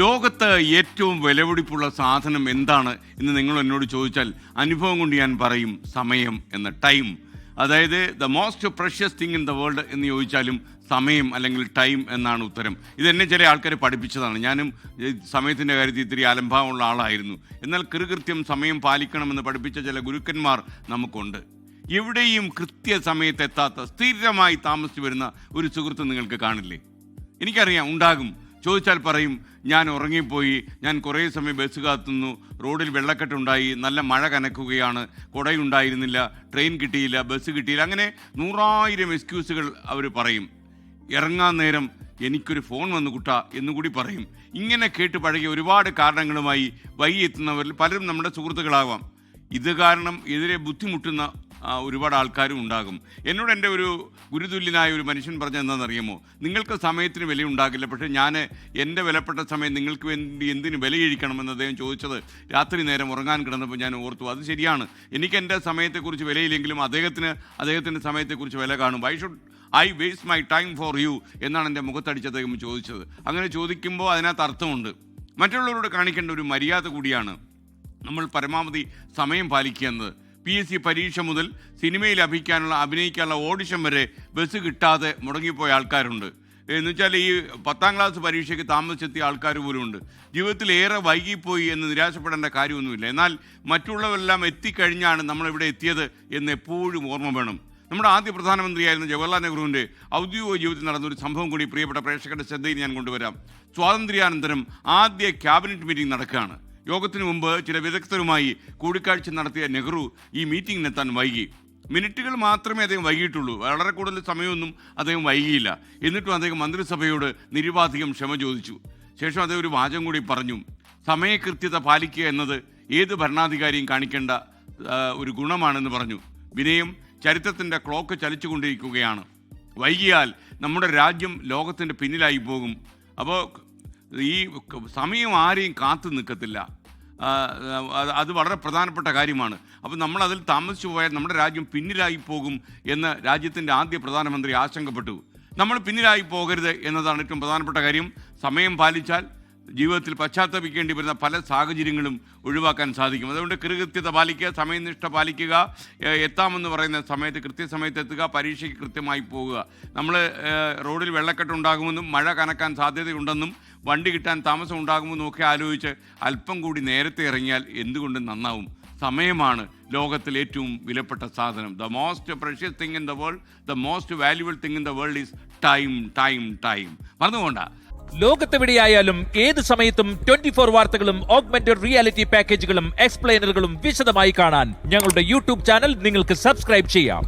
ലോകത്ത് ഏറ്റവും വിലപിടിപ്പുള്ള സാധനം എന്താണ് എന്ന് നിങ്ങൾ എന്നോട് ചോദിച്ചാൽ അനുഭവം കൊണ്ട് ഞാൻ പറയും സമയം എന്ന ടൈം. അതായത് the most precious thing in the world എന്ന് ചോദിച്ചാലും സമയം അല്ലെങ്കിൽ ടൈം എന്നാണ് ഉത്തരം. ഇതെന്നെ ചില ആൾക്കാർ പഠിപ്പിച്ചതാണ്. ഞാനും സമയത്തിൻ്റെ കാര്യത്തിൽ ഇത്തിരി അലംഭാവമുള്ള ആളായിരുന്നു. എന്നാൽ കൃത്യം സമയം പാലിക്കണമെന്ന് പഠിപ്പിച്ച ചില ഗുരുക്കന്മാർ നമുക്കുണ്ട്. എവിടെയും കൃത്യസമയത്തെത്താത്ത സ്ഥിരമായി താമസിച്ചു വരുന്ന ഒരു സുഹൃത്ത് നിങ്ങൾക്ക് കാണില്ലേ? എനിക്കറിയാം, ഉണ്ടാകും. ചോദിച്ചാൽ പറയും, ഞാൻ ഉറങ്ങിപ്പോയി, ഞാൻ കുറേ സമയം ബസ് കാത്തുന്നു, റോഡിൽ വെള്ളക്കെട്ടുണ്ടായി, നല്ല മഴ കനക്കുകയാണ്, കുടയുണ്ടായിരുന്നില്ല, ട്രെയിൻ കിട്ടിയില്ല, ബസ് കിട്ടിയില്ല, അങ്ങനെ 100,000 എക്സ്ക്യൂസുകൾ അവർ പറയും. ഇറങ്ങാൻ നേരം എനിക്കൊരു ഫോൺ വന്നു കുട്ടാ എന്നുകൂടി പറയും. ഇങ്ങനെ കേട്ട് പഴകിയ ഒരുപാട് കാരണങ്ങളുമായി വൈകി എത്തുന്നവരിൽ പലരും നമ്മുടെ സുഹൃത്തുക്കളാവാം. ഇത് കാരണം എതിരെ ബുദ്ധിമുട്ടുന്ന ഒരുപാട് ആൾക്കാരും ഉണ്ടാകും. എന്നോട് എൻ്റെ ഒരു ഗുരുതുല്യനായ ഒരു മനുഷ്യൻ പറഞ്ഞത് എന്താണെന്നറിയാമോ? നിങ്ങൾക്ക് സമയത്തിന് വിലയുണ്ടാകില്ല, പക്ഷേ ഞാൻ എൻ്റെ വിലപ്പെട്ട സമയം നിങ്ങൾക്ക് വേണ്ടി എന്തിന് വിലയിഴിക്കണമെന്ന് അദ്ദേഹം ചോദിച്ചത് രാത്രി നേരം ഉറങ്ങാൻ കിടന്നപ്പോൾ ഞാൻ ഓർത്തു. അത് ശരിയാണ്. എനിക്ക് എൻ്റെ സമയത്തെക്കുറിച്ച് വിലയില്ലെങ്കിലും അദ്ദേഹത്തിൻ്റെ സമയത്തെക്കുറിച്ച് വില കാണും. I waste my time for you എന്നാണ് എൻ്റെ മുഖത്തടിച്ച് അദ്ദേഹം ചോദിച്ചത്. അങ്ങനെ ചോദിക്കുമ്പോൾ അതിനകത്ത് അർത്ഥമുണ്ട്. മറ്റുള്ളവരോട് കാണിക്കേണ്ട ഒരു മര്യാദ കൂടിയാണ് നമ്മൾ പരമാവധി സമയം പാലിക്കുക എന്നത്. PSC പരീക്ഷ മുതൽ സിനിമയിൽ അഭിനയിക്കാനുള്ള ഓഡിഷൻ വരെ ബസ് കിട്ടാതെ മുടങ്ങിപ്പോയ ആൾക്കാരുണ്ട്. എന്നുവെച്ചാൽ ഈ 10ാം ക്ലാസ് പരീക്ഷയ്ക്ക് താമസിച്ചെത്തിയ ആൾക്കാർ പോലും ഉണ്ട്. ജീവിതത്തിൽ ഏറെ വൈകിപ്പോയി എന്ന് നിരാശപ്പെടേണ്ട കാര്യമൊന്നുമില്ല. എന്നാൽ മറ്റുള്ളവരെല്ലാം എത്തിക്കഴിഞ്ഞാണ് നമ്മളിവിടെ എത്തിയത് എന്ന് എപ്പോഴും ഓർമ്മ വേണം. നമ്മുടെ ആദ്യ പ്രധാനമന്ത്രിയായിരുന്ന ജവഹർലാൽ നെഹ്റുവിൻ്റെ ഔദ്യോഗിക ജീവിതത്തിൽ നടന്നൊരു സംഭവം കൂടി പ്രിയപ്പെട്ട പ്രേക്ഷകരുടെ ശ്രദ്ധയിൽ ഞാൻ കൊണ്ടുവരാം. സ്വാതന്ത്ര്യാനന്തരം ആദ്യ ക്യാബിനറ്റ് മീറ്റിംഗ് നടക്കുകയാണ്. യോഗത്തിന് മുമ്പ് ചില വിദഗ്ധരുമായി കൂടിക്കാഴ്ച നടത്തിയ നെഹ്റു ഈ മീറ്റിങ്ങിനെത്താൻ വൈകി. മിനിറ്റുകൾ മാത്രമേ അദ്ദേഹം വൈകിയിട്ടുള്ളൂ. വളരെ കൂടുതൽ സമയമൊന്നും അദ്ദേഹം വൈകിയില്ല. എന്നിട്ടും അദ്ദേഹം മന്ത്രിസഭയോട് നിരുപാധികം ക്ഷമ ചോദിച്ചു. ശേഷം അദ്ദേഹം ഒരു വാചകം കൂടി പറഞ്ഞു. സമയകൃത്യത പാലിക്കുക എന്നത് ഏത് ഭരണാധികാരിയും കാണിക്കേണ്ട ഒരു ഗുണമാണെന്ന് പറഞ്ഞു. വിനയം ചരിത്രത്തിൻ്റെ ക്ലോക്ക് ചലിച്ചുകൊണ്ടിരിക്കുകയാണ്. വൈകിയാൽ നമ്മുടെ രാജ്യം ലോകത്തിൻ്റെ പിന്നിലായി പോകും. അപ്പോൾ ഈ സമയം ആരെയും കാത്തു നിൽക്കത്തില്ല. അത് വളരെ പ്രധാനപ്പെട്ട കാര്യമാണ്. അപ്പോൾ നമ്മളതിൽ താമസിച്ചു പോയാൽ നമ്മുടെ രാജ്യം പിന്നിലായി പോകും എന്ന് രാജ്യത്തിൻ്റെ ആദ്യ പ്രധാനമന്ത്രി ആശങ്കപ്പെട്ടു. നമ്മൾ പിന്നിലായി പോകരുത് എന്നതാണ് ഏറ്റവും പ്രധാനപ്പെട്ട കാര്യം. സമയം പാലിച്ചാൽ ജീവിതത്തിൽ പശ്ചാത്തപിക്കേണ്ടി വരുന്ന പല സാഹചര്യങ്ങളും ഒഴിവാക്കാൻ സാധിക്കും. അതുകൊണ്ട് കൃത്യത പാലിക്കുക, സമയനിഷ്ഠ പാലിക്കുക, എത്താമെന്ന് പറയുന്ന സമയത്ത് കൃത്യസമയത്ത് എത്തുക, പരീക്ഷയ്ക്ക് കൃത്യമായി പോകുക. നമ്മൾ റോഡിൽ വെള്ളക്കെട്ടുണ്ടാകുമെന്നും മഴ കനക്കാൻ സാധ്യതയുണ്ടെന്നും വണ്ടി കിട്ടാൻ താമസം ഉണ്ടാകുമെന്നും ഒക്കെ ആലോചിച്ച് അല്പം കൂടി നേരത്തെ ഇറങ്ങിയാൽ എന്തുകൊണ്ടും നന്നാവും. സമയമാണ് ലോകത്തിൽ ഏറ്റവും വിലപ്പെട്ട സാധനം. The most precious thing in the world, the most valuable thing in the world is time. മറന്നുകൊണ്ട ലോകത്തെവിടെയായാലും ഏത് സമയത്തും 24 വാർത്തകളും ഓഗ്മെന്റഡ് റിയാലിറ്റി പാക്കേജുകളും എക്സ്പ്ലെയിനറുകളും വിശദമായി കാണാൻ ഞങ്ങളുടെ യൂട്യൂബ് ചാനൽ നിങ്ങൾക്ക് സബ്സ്ക്രൈബ് ചെയ്യാം.